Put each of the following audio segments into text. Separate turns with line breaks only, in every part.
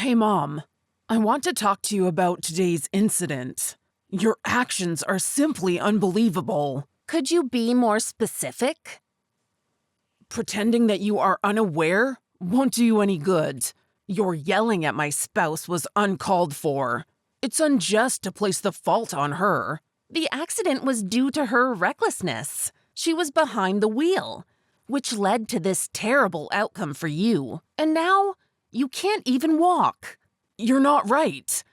Hey, Mom. I want to talk to you about today's incident. Your actions are simply unbelievable.
Could you be more specific?
Pretending that you are unaware won't do you any good. Your yelling at my spouse was uncalled for. It's unjust to place the fault on her.
The accident was due to her recklessness. She was behind the wheel, which led to this terrible outcome for you. And now, you can't even walk.
You're not right.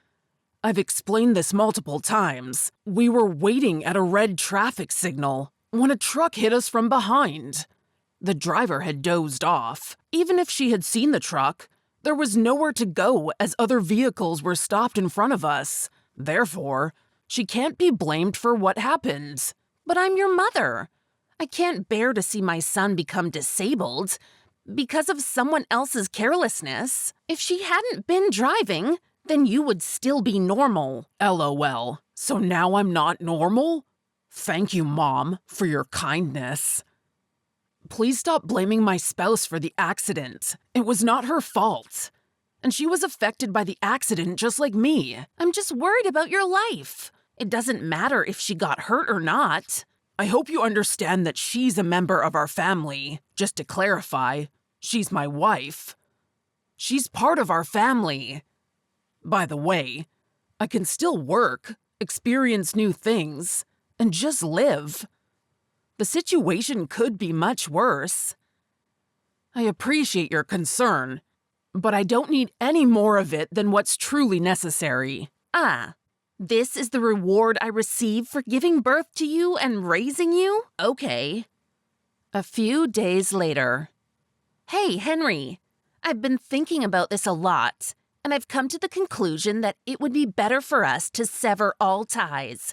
I've explained this multiple times. We were waiting at a red traffic signal when a truck hit us from behind. The driver had dozed off. Even if she had seen the truck, there was nowhere to go as other vehicles were stopped in front of us. Therefore, she can't be blamed for what happened.
But I'm your mother. I can't bear to see my son become disabled because of someone else's carelessness. If she hadn't been driving, then you would still be normal.
LOL. So now I'm not normal? Thank you, Mom, for your kindness. Please stop blaming my spouse for the accident. It was not her fault. And she was affected by the accident just like me.
I'm just worried about your life. It doesn't matter if she got hurt or not.
I hope you understand that she's a member of our family. Just to clarify, she's my wife. She's part of our family. By the way, I can still work, experience new things, and just live. The situation could be much worse. I appreciate your concern, but I don't need any more of it than what's truly necessary.
This is the reward I receive for giving birth to you and raising you? Okay.
A few days later.
Hey, Henry. I've been thinking about this a lot, and I've come to the conclusion that it would be better for us to sever all ties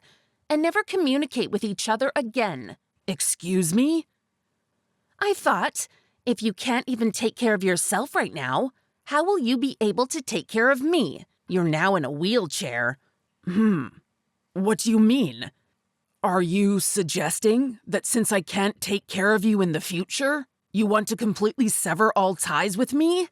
and never communicate with each other again.
Excuse me?
I thought, if you can't even take care of yourself right now, how will you be able to take care of me? You're now in a wheelchair.
What do you mean? Are you suggesting that since I can't take care of you in the future, you want to completely sever all ties with me?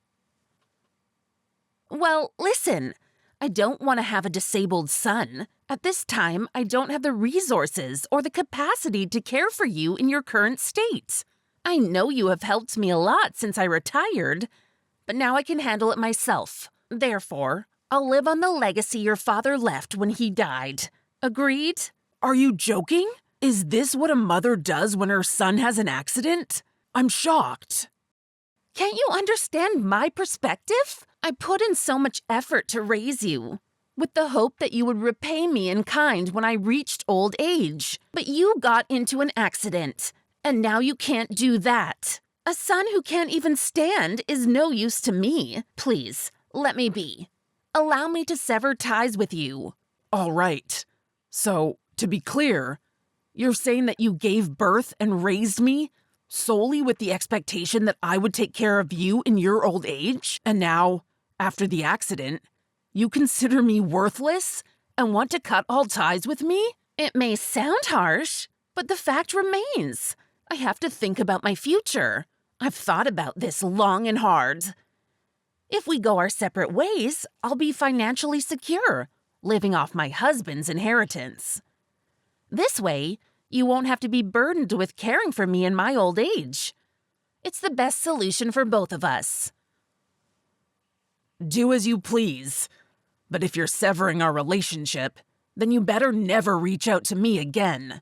Well, listen, I don't want to have a disabled son. At this time, I don't have the resources or the capacity to care for you in your current state. I know you have helped me a lot since I retired, but now I can handle it myself. Therefore, I'll live on the legacy your father left when he died. Agreed?
Are you joking? Is this what a mother does when her son has an accident? I'm shocked.
Can't you understand my perspective? I put in so much effort to raise you, with the hope that you would repay me in kind when I reached old age. But you got into an accident, and now you can't do that. A son who can't even stand is no use to me. Please, let me be. Allow me to sever ties with you.
All right. So, to be clear, you're saying that you gave birth and raised me solely with the expectation that I would take care of you in your old age? And now, after the accident, you consider me worthless and want to cut all ties with me?
It may sound harsh, but the fact remains. I have to think about my future. I've thought about this long and hard. If we go our separate ways, I'll be financially secure, living off my husband's inheritance. This way, you won't have to be burdened with caring for me in my old age. It's the best solution for both of us.
Do as you please. But if you're severing our relationship, then you better never reach out to me again.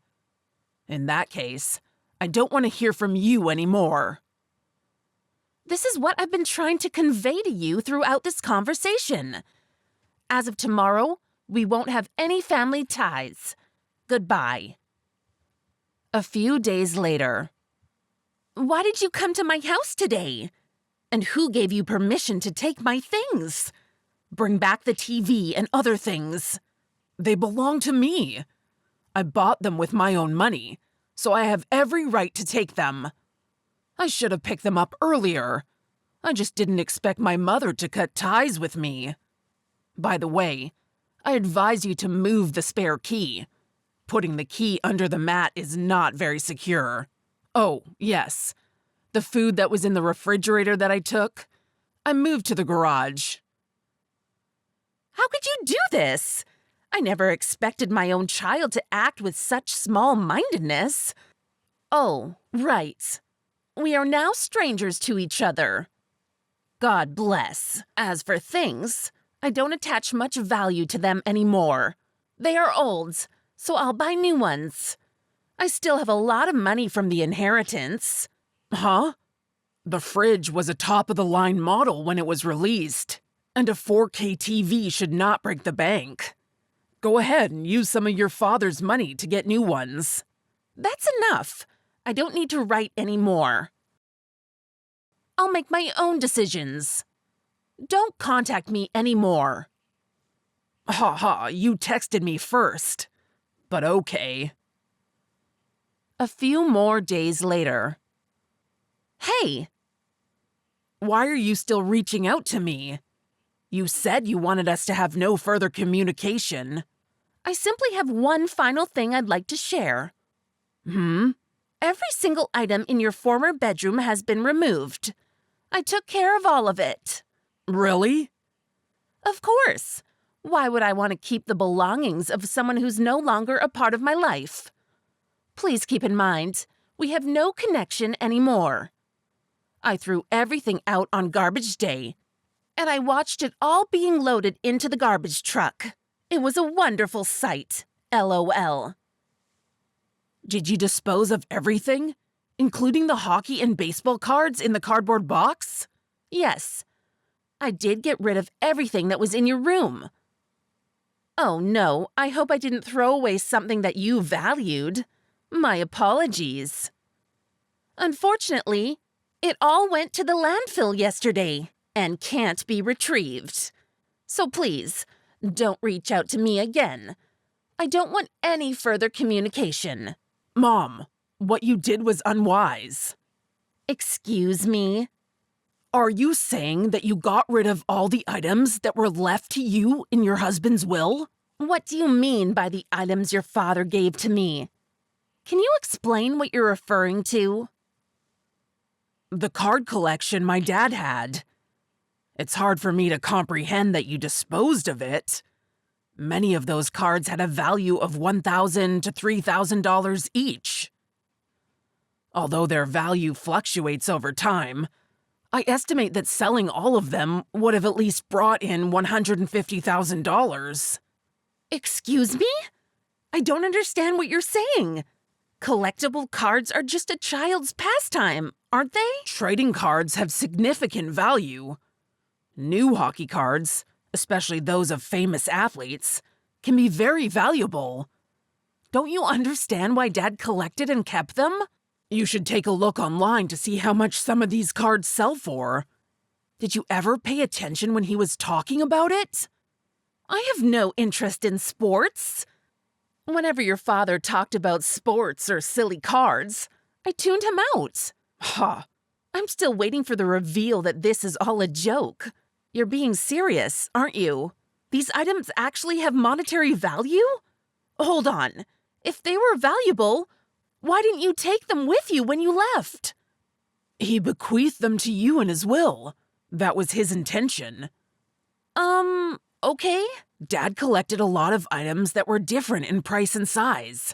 In that case, I don't want to hear from you anymore.
This is what I've been trying to convey to you throughout this conversation. As of tomorrow, we won't have any family ties. Goodbye.
A few days later.
Why did you come to my house today? And who gave you permission to take my things? Bring back the TV and other things.
They belong to me. I bought them with my own money, so I have every right to take them. I should have picked them up earlier. I just didn't expect my mother to cut ties with me. By the way, I advise you to move the spare key. Putting the key under the mat is not very secure. Oh, yes. The food that was in the refrigerator that I took, I moved to the garage.
How could you do this? I never expected my own child to act with such small-mindedness. Oh, right. We are now strangers to each other. God bless. As for things, I don't attach much value to them anymore. They are old, so I'll buy new ones. I still have a lot of money from the inheritance.
Huh? The fridge was a top-of-the-line model when it was released, and a 4K TV should not break the bank. Go ahead and use some of your father's money to get new ones.
That's enough. I don't need to write anymore. I'll make my own decisions. Don't contact me anymore.
Ha ha, you texted me first. But okay.
A few more days later. Hey!
Why are you still reaching out to me? You said you wanted us to have no further communication.
I simply have one final thing I'd like to share. Every single item in your former bedroom has been removed. I took care of all of it.
Really?
Of course. Why would I want to keep the belongings of someone who's no longer a part of my life? Please keep in mind, we have no connection anymore. I threw everything out on garbage day, and I watched it all being loaded into the garbage truck. It was a wonderful sight. LOL.
Did you dispose of everything, including the hockey and baseball cards in the cardboard box?
Yes. I did get rid of everything that was in your room. Oh no, I hope I didn't throw away something that you valued. My apologies. Unfortunately, it all went to the landfill yesterday and can't be retrieved. So please, don't reach out to me again. I don't want any further communication.
Mom, what you did was unwise.
Excuse me?
Are you saying that you got rid of all the items that were left to you in your husband's will?
What do you mean by the items your father gave to me? Can you explain what you're referring to?
The card collection my dad had. It's hard for me to comprehend that you disposed of it. Many of those cards had a value of $1,000 to $3,000 each. Although their value fluctuates over time, I estimate that selling all of them would have at least brought in $150,000.
Excuse me? I don't understand what you're saying. Collectible cards are just a child's pastime, aren't they?
Trading cards have significant value. New hockey cards, especially those of famous athletes, can be very valuable. Don't you understand why Dad collected and kept them? You should take a look online to see how much some of these cards sell for. Did you ever pay attention when he was talking about it?
I have no interest in sports. Whenever your father talked about sports or silly cards, I tuned him out.
Ha!
I'm still waiting for the reveal that this is all a joke. You're being serious, aren't you? These items actually have monetary value? Hold on. If they were valuable, why didn't you take them with you when you left?
He bequeathed them to you in his will. That was his intention.
Okay.
Dad collected a lot of items that were different in price and size.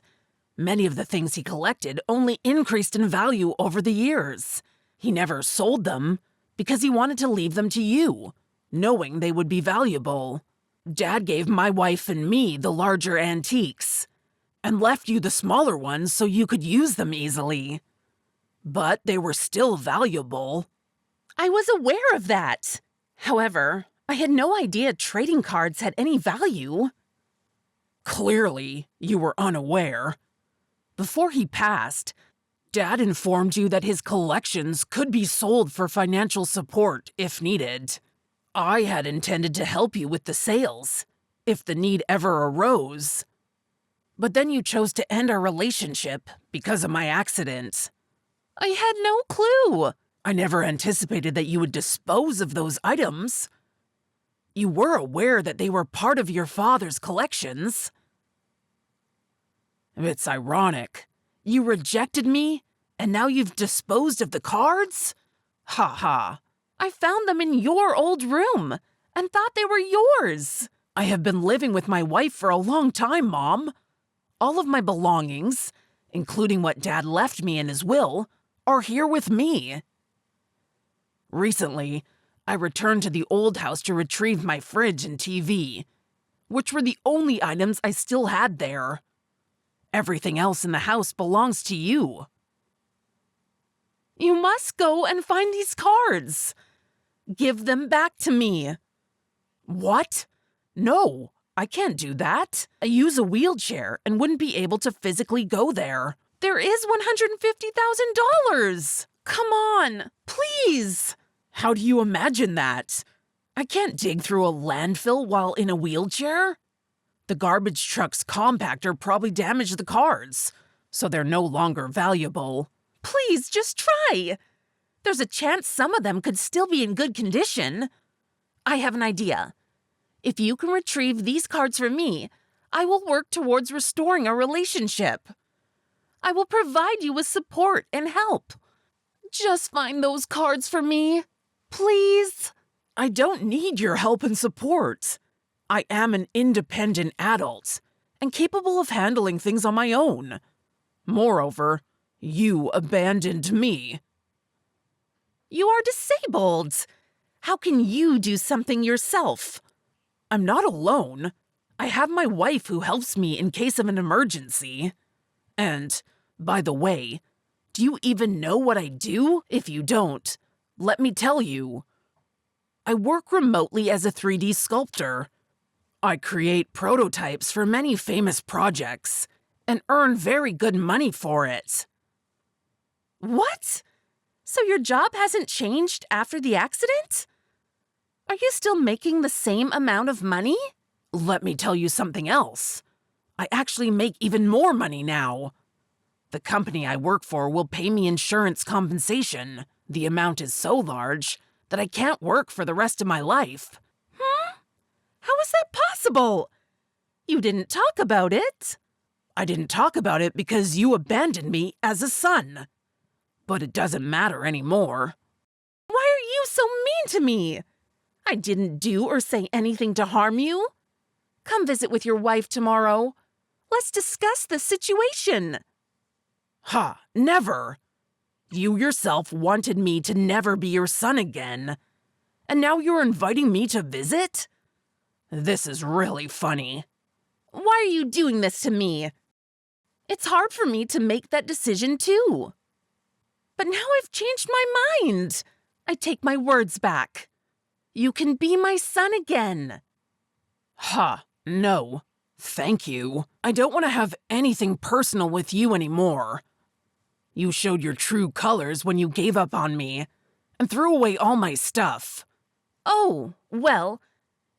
Many of the things he collected only increased in value over the years. He never sold them because he wanted to leave them to you, knowing they would be valuable. Dad gave my wife and me the larger antiques and left you the smaller ones so you could use them easily. But they were still valuable.
I was aware of that. However, I had no idea trading cards had any value.
Clearly, you were unaware. Before he passed, Dad informed you that his collections could be sold for financial support if needed. I had intended to help you with the sales, if the need ever arose. But then you chose to end our relationship because of my accident.
I had no clue.
I never anticipated that you would dispose of those items. You were aware that they were part of your father's collections. It's ironic. You rejected me, and now you've disposed of the cards? Ha ha.
I found them in your old room and thought they were yours.
I have been living with my wife for a long time, Mom. All of my belongings, including what Dad left me in his will, are here with me. Recently, I returned to the old house to retrieve my fridge and TV, which were the only items I still had there. Everything else in the house belongs to you.
You must go and find these cards. Give them back to me.
What? No, I can't do that. I use a wheelchair and wouldn't be able to physically go there.
There is $150,000. Come on, please.
How do you imagine that? I can't dig through a landfill while in a wheelchair. The garbage truck's compactor probably damaged the cards, so they're no longer valuable.
Please, just try. There's a chance some of them could still be in good condition. I have an idea. If you can retrieve these cards for me, I will work towards restoring our relationship. I will provide you with support and help. Just find those cards for me, please.
I don't need your help and support. I am an independent adult and capable of handling things on my own. Moreover, you abandoned me.
You are disabled. How can you do something yourself?
I'm not alone. I have my wife who helps me in case of an emergency. And, by the way, do you even know what I do? If you don't, let me tell you. I work remotely as a 3D sculptor. I create prototypes for many famous projects and earn very good money for it.
What? So your job hasn't changed after the accident? Are you still making the same amount of money?
Let me tell you something else. I actually make even more money now. The company I work for will pay me insurance compensation. The amount is so large that I can't work for the rest of my life.
How is that possible? You didn't talk about it.
I didn't talk about it because you abandoned me as a son. But it doesn't matter anymore.
Why are you so mean to me? I didn't do or say anything to harm you. Come visit with your wife tomorrow. Let's discuss the situation.
Ha, never. You yourself wanted me to never be your son again. And now you're inviting me to visit? This is really funny.
Why are you doing this to me? It's hard for me to make that decision too. But now I've changed my mind. I take my words back. You can be my son again.
Ha, no. Thank you. I don't want to have anything personal with you anymore. You showed your true colors when you gave up on me and threw away all my stuff.
Oh, well,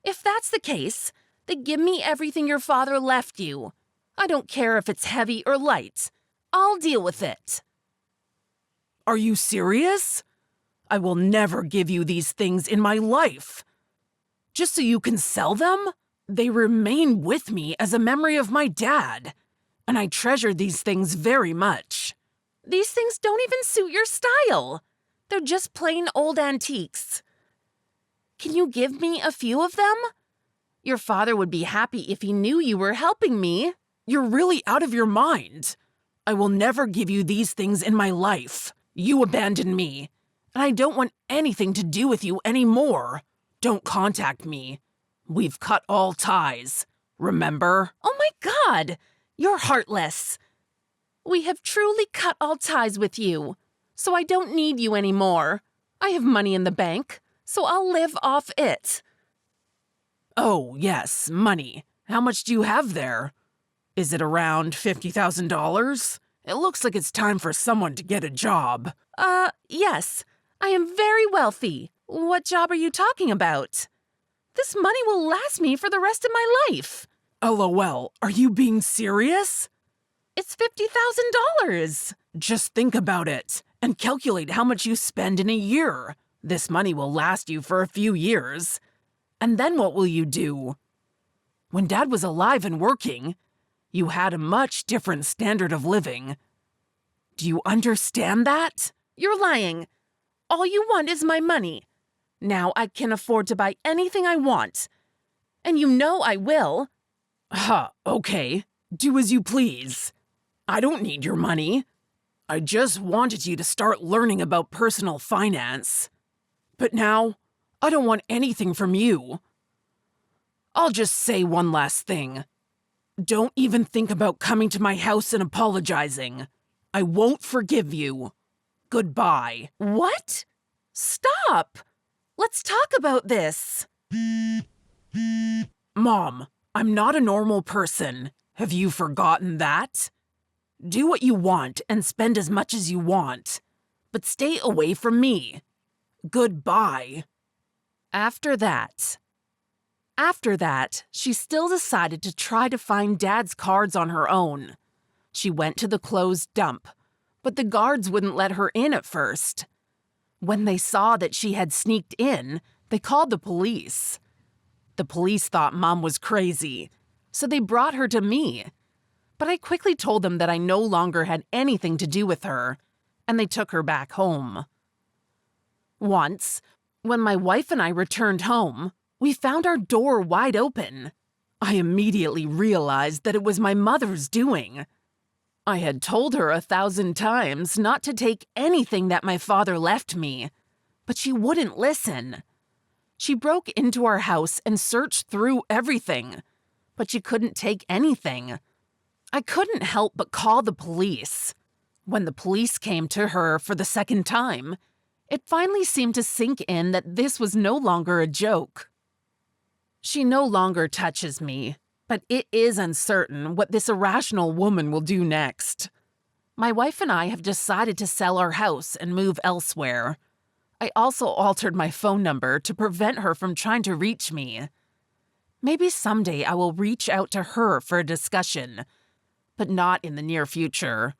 if that's the case, then give me everything your father left you. I don't care if it's heavy or light. I'll deal with it.
Are you serious? I will never give you these things in my life. Just so you can sell them? They remain with me as a memory of my dad, and I treasure these things very much.
These things don't even suit your style. They're just plain old antiques. Can you give me a few of them? Your father would be happy if he knew you were helping me.
You're really out of your mind. I will never give you these things in my life. You abandoned me, and I don't want anything to do with you anymore. Don't contact me. We've cut all ties, remember?
Oh my God, you're heartless. We have truly cut all ties with you, so I don't need you anymore. I have money in the bank, so I'll live off it.
Oh, yes, money. How much do you have there? Is it around $50,000? It looks like it's time for someone to get a job.
Yes. I am very wealthy. What job are you talking about? This money will last me for the rest of my life.
LOL, are you being serious?
It's $50,000.
Just think about it and calculate how much you spend in a year. This money will last you for a few years. And then what will you do? When Dad was alive and working, you had a much different standard of living. Do you understand that?
You're lying. All you want is my money. Now I can afford to buy anything I want. And you know I will.
Okay. Do as you please. I don't need your money. I just wanted you to start learning about personal finance. But now, I don't want anything from you. I'll just say one last thing. Don't even think about coming to my house and apologizing. I won't forgive you. Goodbye.
What? Stop! Let's talk about this.
Mom, I'm not a normal person. Have you forgotten that? Do what you want and spend as much as you want, but stay away from me. Goodbye.
After that, she still decided to try to find Dad's cards on her own. She went to the closed dump, but the guards wouldn't let her in at first. When they saw that she had sneaked in, they called the police. The police thought Mom was crazy, so they brought her to me. But I quickly told them that I no longer had anything to do with her, and they took her back home. Once, when my wife and I returned home, we found our door wide open. I immediately realized that it was my mother's doing. I had told her 1,000 times not to take anything that my father left me, but she wouldn't listen. She broke into our house and searched through everything, but she couldn't take anything. I couldn't help but call the police. When the police came to her for the second time, it finally seemed to sink in that this was no longer a joke. She no longer touches me, but it is uncertain what this irrational woman will do next. My wife and I have decided to sell our house and move elsewhere. I also altered my phone number to prevent her from trying to reach me. Maybe someday I will reach out to her for a discussion, but not in the near future.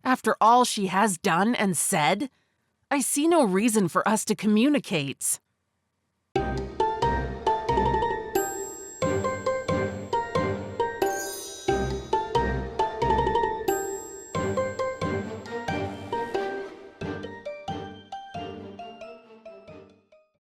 After all she has done and said, I see no reason for us to communicate.